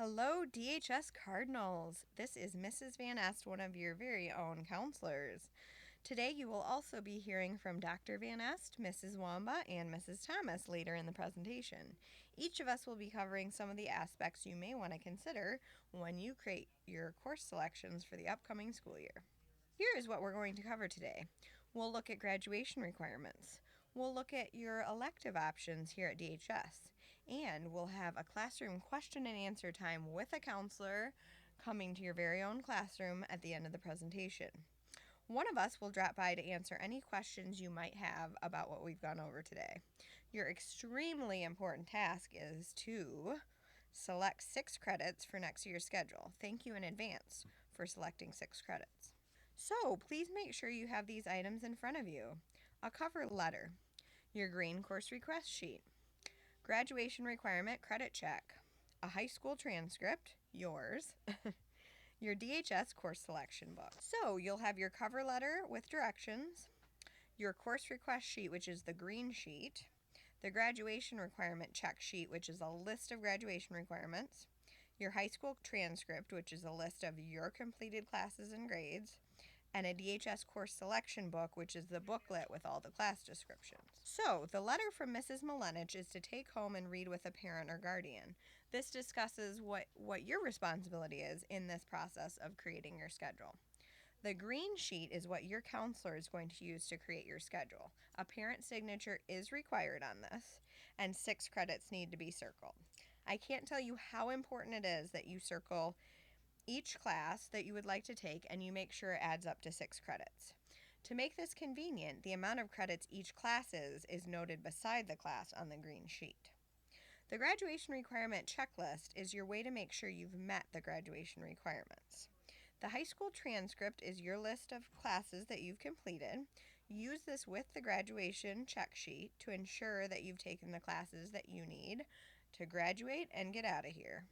Hello, DHS Cardinals. This is Mrs. Van Est, one of your very own counselors. Today you will also be hearing from Dr. Van Est, Mrs. Wamba, and Mrs. Thomas later in the presentation. Each of us will be covering some of the aspects you may want to consider when you create your course selections for the upcoming school year. Here is what we're going to cover today. We'll look at graduation requirements. We'll look at your elective options here at DHS. And we'll have a classroom question and answer time with a counselor coming to your very own classroom at the end of the presentation. One of us will drop by to answer any questions you might have about what we've gone over today. Your extremely important task is to select 6 credits for next year's schedule. Thank you in advance for selecting 6 credits. So please make sure you have these items in front of you. A cover letter, your green course request sheet, graduation requirement credit check, a high school transcript, yours, your DHS course selection book. So you'll have your cover letter with directions, your course request sheet, which is the green sheet, the graduation requirement check sheet, which is a list of graduation requirements, your high school transcript, which is a list of your completed classes and grades, and a DHS course selection book, which is the booklet with all the class descriptions. So, the letter from Mrs. Milenich is to take home and read with a parent or guardian. This discusses what your responsibility is in this process of creating your schedule. The green sheet is what your counselor is going to use to create your schedule. A parent signature is required on this, and 6 credits need to be circled. I can't tell you how important it is that you circle each class that you would like to take, and you make sure it adds up to 6 credits. To make this convenient, the amount of credits each class is noted beside the class on the green sheet. The graduation requirement checklist is your way to make sure you've met the graduation requirements. The high school transcript is your list of classes that you've completed. Use this with the graduation check sheet to ensure that you've taken the classes that you need to graduate and get out of here.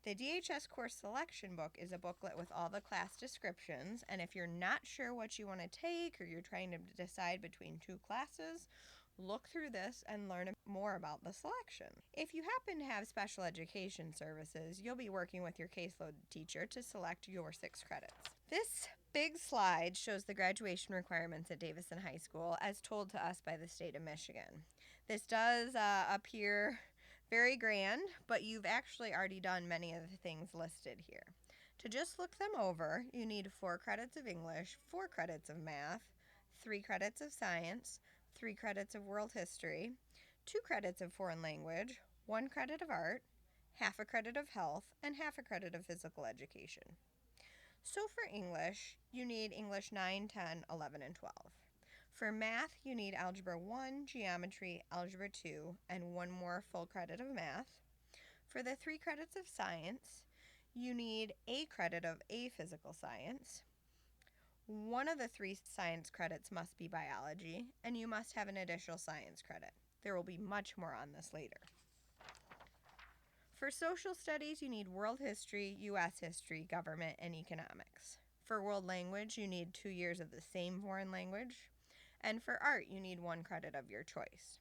The DHS course selection book is a booklet with all the class descriptions, and if you're not sure what you want to take or you're trying to decide between 2 classes, look through this and learn more about the selection. If you happen to have special education services, you'll be working with your caseload teacher to select your 6 credits. This big slide shows the graduation requirements at Davison High School as told to us by the state of Michigan. This does appear very grand, but you've actually already done many of the things listed here. To just look them over, you need 4 credits of English, 4 credits of math, 3 credits of science, 3 credits of world history, 2 credits of foreign language, 1 credit of art, half a credit of health, and half a credit of physical education. So for English, you need English 9, 10, 11, and 12. For math, you need Algebra 1, Geometry, Algebra 2, and 1 more full credit of math. For the 3 credits of science, you need a credit of a physical science. 1 of the 3 science credits must be biology, and you must have an additional science credit. There will be much more on this later. For social studies, you need world history, U.S. history, government, and economics. For world language, you need 2 years of the same foreign language. And for art, you need 1 credit of your choice.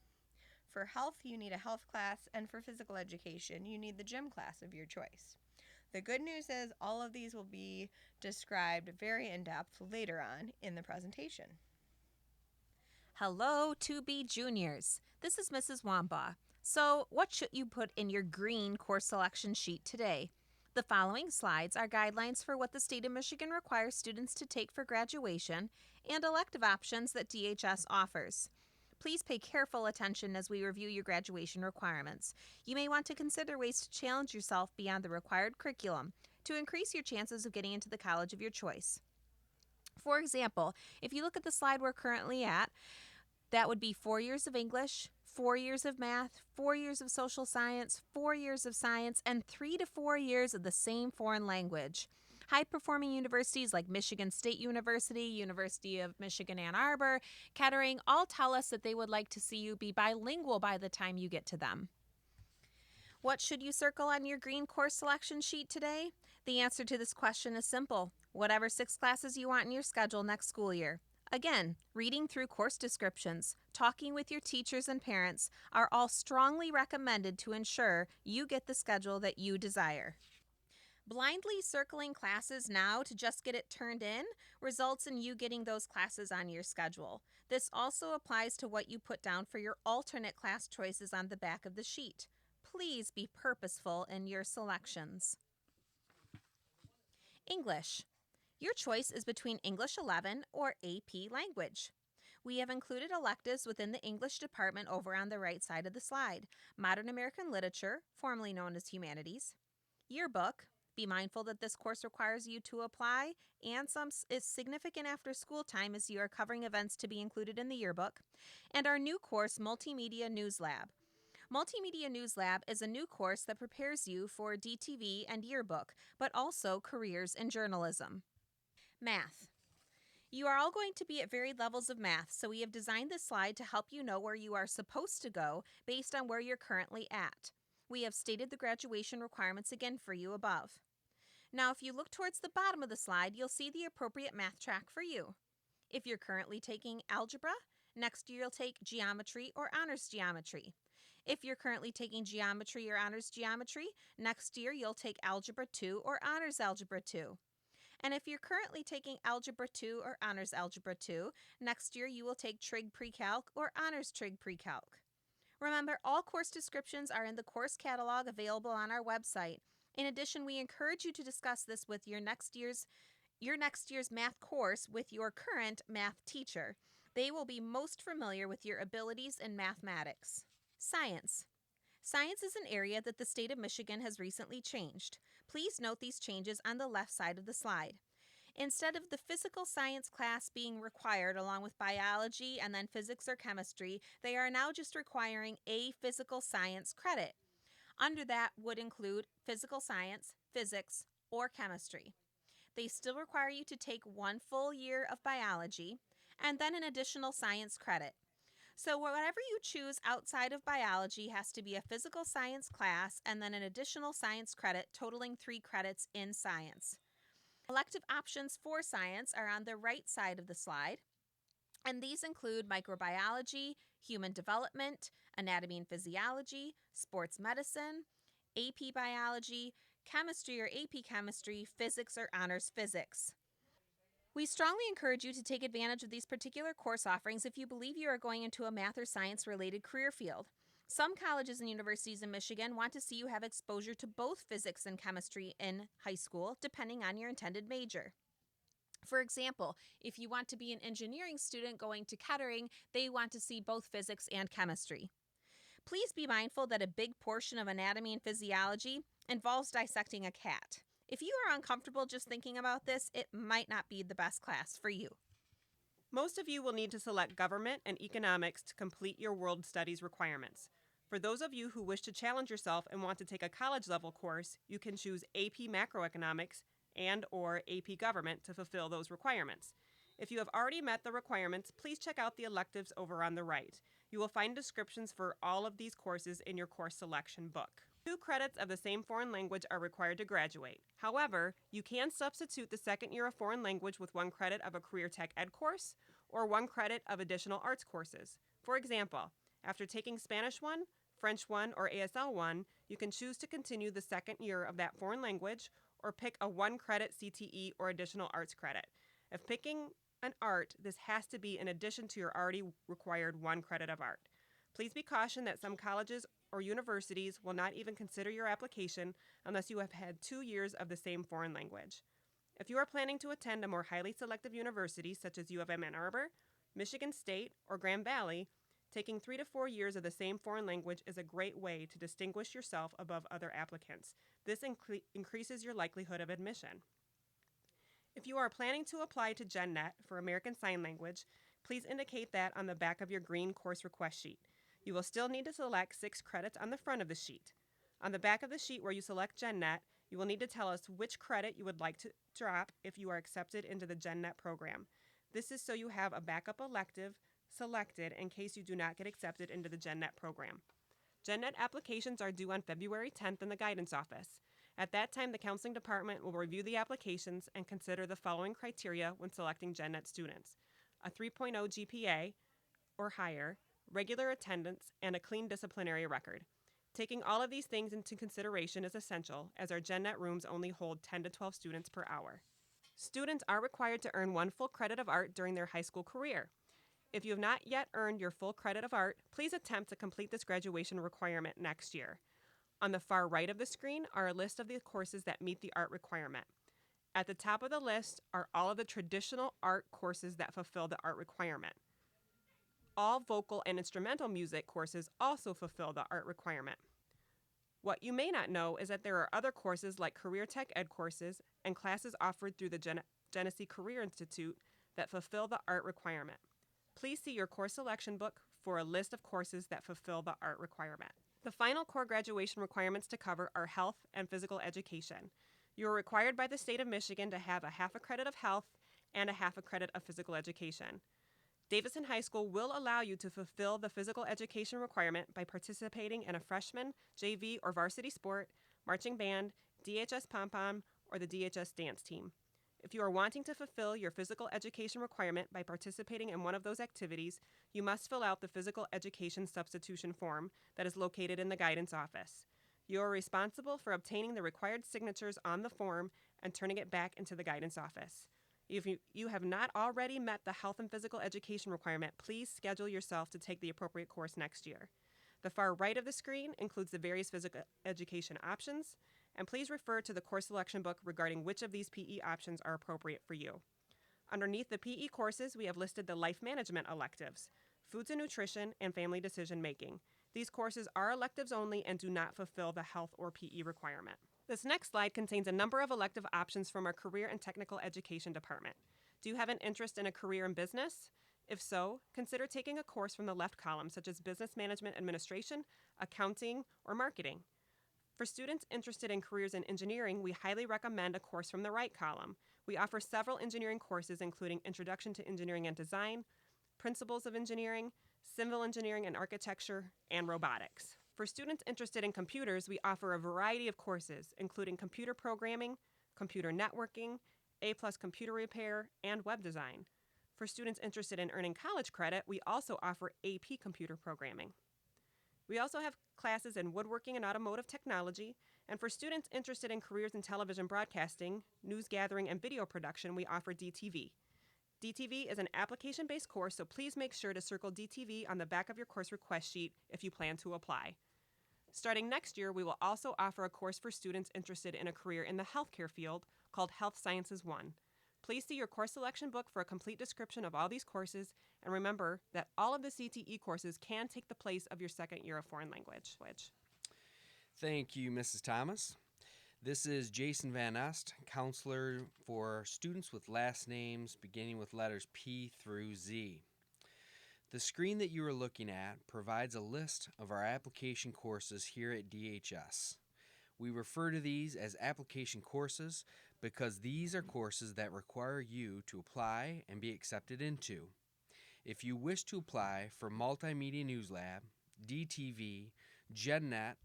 For health, you need a health class, and for physical education, you need the gym class of your choice. The good news is all of these will be described very in-depth later on in the presentation. Hello, 2B Juniors. This is Mrs. Wamba. So, what should you put in your green course selection sheet today? The following slides are guidelines for what the state of Michigan requires students to take for graduation and elective options that DHS offers. Please pay careful attention as we review your graduation requirements. You may want to consider ways to challenge yourself beyond the required curriculum to increase your chances of getting into the college of your choice. For example, if you look at the slide we're currently at, that would be 4 years of English, 4 years of math, 4 years of social science, 4 years of science, and 3 to 4 years of the same foreign language. High-performing universities like Michigan State University, University of Michigan Ann Arbor, Kettering, all tell us that they would like to see you be bilingual by the time you get to them. What should you circle on your green course selection sheet today? The answer to this question is simple. Whatever 6 classes you want in your schedule next school year. Again, reading through course descriptions, talking with your teachers and parents are all strongly recommended to ensure you get the schedule that you desire. Blindly circling classes now to just get it turned in results in you getting those classes on your schedule. This also applies to what you put down for your alternate class choices on the back of the sheet. Please be purposeful in your selections. English. Your choice is between English 11 or AP Language. We have included electives within the English department over on the right side of the slide. Modern American Literature, formerly known as Humanities. Yearbook. Be mindful that this course requires you to apply, and some is significant after school time as you are covering events to be included in the yearbook. And our new course, Multimedia News Lab. Multimedia News Lab is a new course that prepares you for DTV and yearbook, but also careers in journalism. Math. You are all going to be at varied levels of math, so we have designed this slide to help you know where you are supposed to go based on where you're currently at. We have stated the graduation requirements again for you above. Now, if you look towards the bottom of the slide, you'll see the appropriate math track for you. If you're currently taking algebra, next year you'll take geometry or honors geometry. If you're currently taking geometry or honors geometry, next year you'll take algebra 2 or honors algebra 2. And if you're currently taking Algebra 2 or Honors Algebra 2, next year you will take Trig Pre-Calc or Honors Trig Pre-Calc. Remember, all course descriptions are in the course catalog available on our website. In addition, we encourage you to discuss this with your next year's math course with your current math teacher. They will be most familiar with your abilities in mathematics. Science. Science is an area that the state of Michigan has recently changed. Please note these changes on the left side of the slide. Instead of the physical science class being required along with biology and then physics or chemistry, they are now just requiring a physical science credit. Under that would include physical science, physics, or chemistry. They still require you to take one full year of biology and then an additional science credit. So whatever you choose outside of biology has to be a physical science class and then an additional science credit totaling 3 credits in science. Elective options for science are on the right side of the slide, and these include microbiology, human development, anatomy and physiology, sports medicine, AP biology, chemistry or AP chemistry, physics or honors physics. We strongly encourage you to take advantage of these particular course offerings if you believe you are going into a math or science related career field. Some colleges and universities in Michigan want to see you have exposure to both physics and chemistry in high school, depending on your intended major. For example, if you want to be an engineering student going to Kettering, they want to see both physics and chemistry. Please be mindful that a big portion of anatomy and physiology involves dissecting a cat. If you are uncomfortable just thinking about this, it might not be the best class for you. Most of you will need to select government and economics to complete your world studies requirements. For those of you who wish to challenge yourself and want to take a college level course, you can choose AP Macroeconomics and or AP Government to fulfill those requirements. If you have already met the requirements, please check out the electives over on the right. You will find descriptions for all of these courses in your course selection book. 2 credits of the same foreign language are required to graduate. However, you can substitute the second year of foreign language with 1 credit of a career tech ed course or 1 credit of additional arts courses. For example, after taking Spanish 1, French 1, or ASL 1, you can choose to continue the second year of that foreign language or pick a 1 credit CTE or additional arts credit. If picking an art, this has to be in addition to your already required 1 credit of art. Please be cautioned that some colleges or universities will not even consider your application unless you have had 2 years of the same foreign language. If you are planning to attend a more highly selective university such as U of M Ann Arbor, Michigan State, or Grand Valley, taking 3 to 4 years of the same foreign language is a great way to distinguish yourself above other applicants. This increases your likelihood of admission. If you are planning to apply to GenNet for American Sign Language, please indicate that on the back of your green course request sheet. You will still need to select 6 credits on the front of the sheet. On the back of the sheet where you select GenNet, you will need to tell us which credit you would like to drop if you are accepted into the GenNet program. This is so you have a backup elective selected in case you do not get accepted into the GenNet program. GenNet applications are due on February 10th in the guidance office. At that time, the counseling department will review the applications and consider the following criteria when selecting GenNet students. a 3.0 GPA or higher, regular attendance, and a clean disciplinary record. Taking all of these things into consideration is essential, as our GenNet rooms only hold 10 to 12 students per hour. Students are required to earn 1 full credit of art during their high school career. If you have not yet earned your full credit of art, please attempt to complete this graduation requirement next year. On the far right of the screen are a list of the courses that meet the art requirement. At the top of the list are all of the traditional art courses that fulfill the art requirement. All vocal and instrumental music courses also fulfill the art requirement. What you may not know is that there are other courses like Career Tech Ed courses and classes offered through the Genesee Career Institute that fulfill the art requirement. Please see your course selection book for a list of courses that fulfill the art requirement. The final core graduation requirements to cover are health and physical education. You are required by the state of Michigan to have a half a credit of health and a half a credit of physical education. Davison High School will allow you to fulfill the physical education requirement by participating in a freshman, JV, or varsity sport, marching band, DHS pom-pom, or the DHS dance team. If you are wanting to fulfill your physical education requirement by participating in one of those activities, you must fill out the physical education substitution form that is located in the guidance office. You are responsible for obtaining the required signatures on the form and turning it back into the guidance office. If you have not already met the health and physical education requirement, please schedule yourself to take the appropriate course next year. The far right of the screen includes the various physical education options, and please refer to the course selection book regarding which of these PE options are appropriate for you. Underneath the PE courses, we have listed the life management electives, foods and nutrition, and family decision making. These courses are electives only and do not fulfill the health or PE requirement. This next slide contains a number of elective options from our Career and Technical Education Department. Do you have an interest in a career in business? If so, consider taking a course from the left column, such as Business Management Administration, Accounting, or Marketing. For students interested in careers in engineering, we highly recommend a course from the right column. We offer several engineering courses, including Introduction to Engineering and Design, Principles of Engineering, Civil Engineering and Architecture, and Robotics. For students interested in computers, we offer a variety of courses, including computer programming, computer networking, A+ computer repair, and web design. For students interested in earning college credit, we also offer AP computer programming. We also have classes in woodworking and automotive technology, and for students interested in careers in television broadcasting, news gathering, and video production, we offer DTV. DTV is an application-based course, so please make sure to circle DTV on the back of your course request sheet if you plan to apply. Starting next year, we will also offer a course for students interested in a career in the healthcare field called Health Sciences 1. Please see your course selection book for a complete description of all these courses, and remember that all of the CTE courses can take the place of your second year of foreign language. Thank you, Mrs. Thomas. This is Jason Van Est, counselor for students with last names beginning with letters P through Z. The screen that you are looking at provides a list of our application courses here at DHS. We refer to these as application courses because these are courses that require you to apply and be accepted into. If you wish to apply for Multimedia News Lab, DTV, GenNet,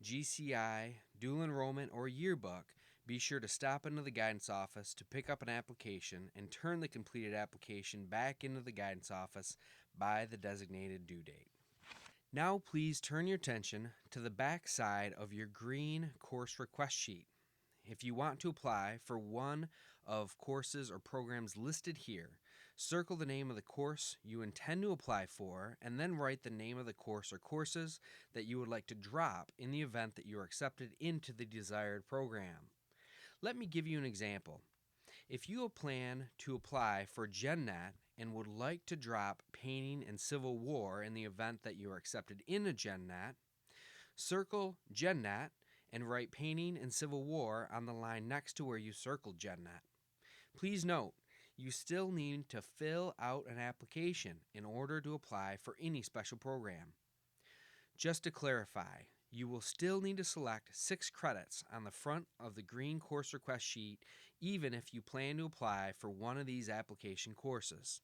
GCI, dual enrollment, or yearbook, be sure to stop into the guidance office to pick up an application and turn the completed application back into the guidance office by the designated due date. Now please turn your attention to the back side of your green course request sheet. If you want to apply for one of courses or programs listed here, circle the name of the course you intend to apply for and then write the name of the course or courses that you would like to drop in the event that you are accepted into the desired program. Let me give you an example. If you plan to apply for GenNet and would like to drop Painting and Civil War in the event that you are accepted into GenNet, circle GenNet and write Painting and Civil War on the line next to where you circled GenNet. Please note, you still need to fill out an application in order to apply for any special program. Just to clarify, you will still need to select 6 credits on the front of the green course request sheet even if you plan to apply for one of these application courses.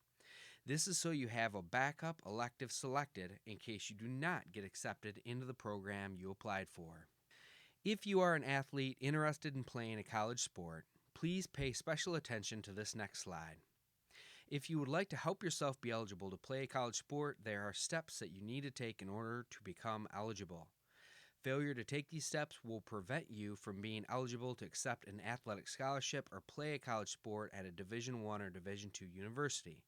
This is so you have a backup elective selected in case you do not get accepted into the program you applied for. If you are an athlete interested in playing a college sport, please pay special attention to this next slide. If you would like to help yourself be eligible to play a college sport, there are steps that you need to take in order to become eligible. Failure to take these steps will prevent you from being eligible to accept an athletic scholarship or play a college sport at a Division I or Division II university.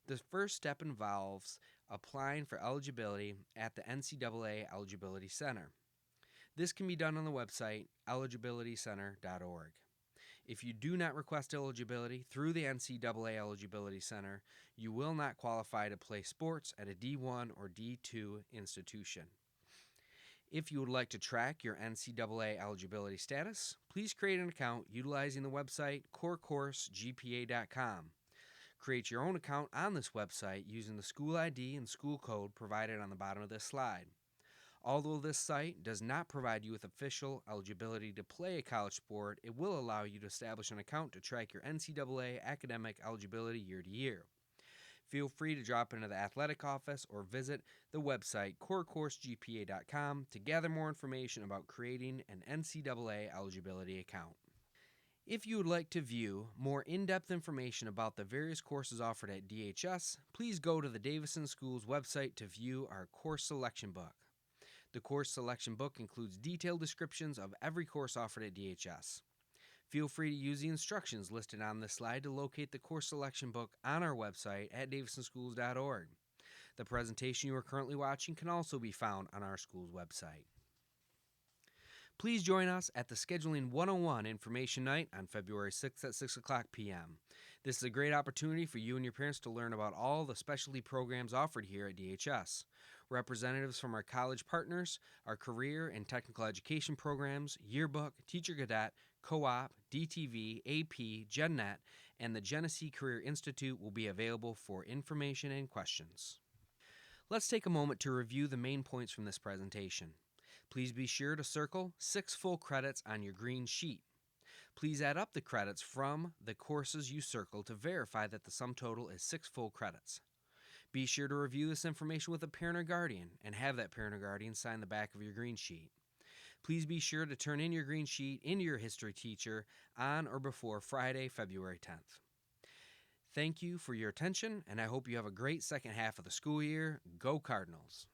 The first step involves applying for eligibility at the NCAA Eligibility Center. This can be done on the website eligibilitycenter.org. If you do not request eligibility through the NCAA Eligibility Center, you will not qualify to play sports at a D1 or D2 institution. If you would like to track your NCAA eligibility status, please create an account utilizing the website corecoursegpa.com. Create your own account on this website using the school ID and school code provided on the bottom of this slide. Although this site does not provide you with official eligibility to play a college sport, it will allow you to establish an account to track your NCAA academic eligibility year to year. Feel free to drop into the athletic office or visit the website corecoursegpa.com to gather more information about creating an NCAA eligibility account. If you would like to view more in-depth information about the various courses offered at DHS, please go to the Davison Schools website to view our course selection book. The course selection book includes detailed descriptions of every course offered at DHS. Feel free to use the instructions listed on this slide to locate the course selection book on our website at davisonschools.org. The presentation you are currently watching can also be found on our school's website. Please join us at the Scheduling 101 Information Night on February 6th at 6 o'clock p.m. This is a great opportunity for you and your parents to learn about all the specialty programs offered here at DHS. Representatives from our college partners, our career and technical education programs, yearbook, teacher cadet, co-op, DTV, AP, GenNet, and the Genesee Career Institute will be available for information and questions. Let's take a moment to review the main points from this presentation. Please be sure to circle 6 full credits on your green sheet. Please add up the credits from the courses you circled to verify that the sum total is 6 full credits. Be sure to review this information with a parent or guardian and have that parent or guardian sign the back of your green sheet. Please be sure to turn in your green sheet into your history teacher on or before Friday, February 10th. Thank you for your attention, and I hope you have a great second half of the school year. Go Cardinals!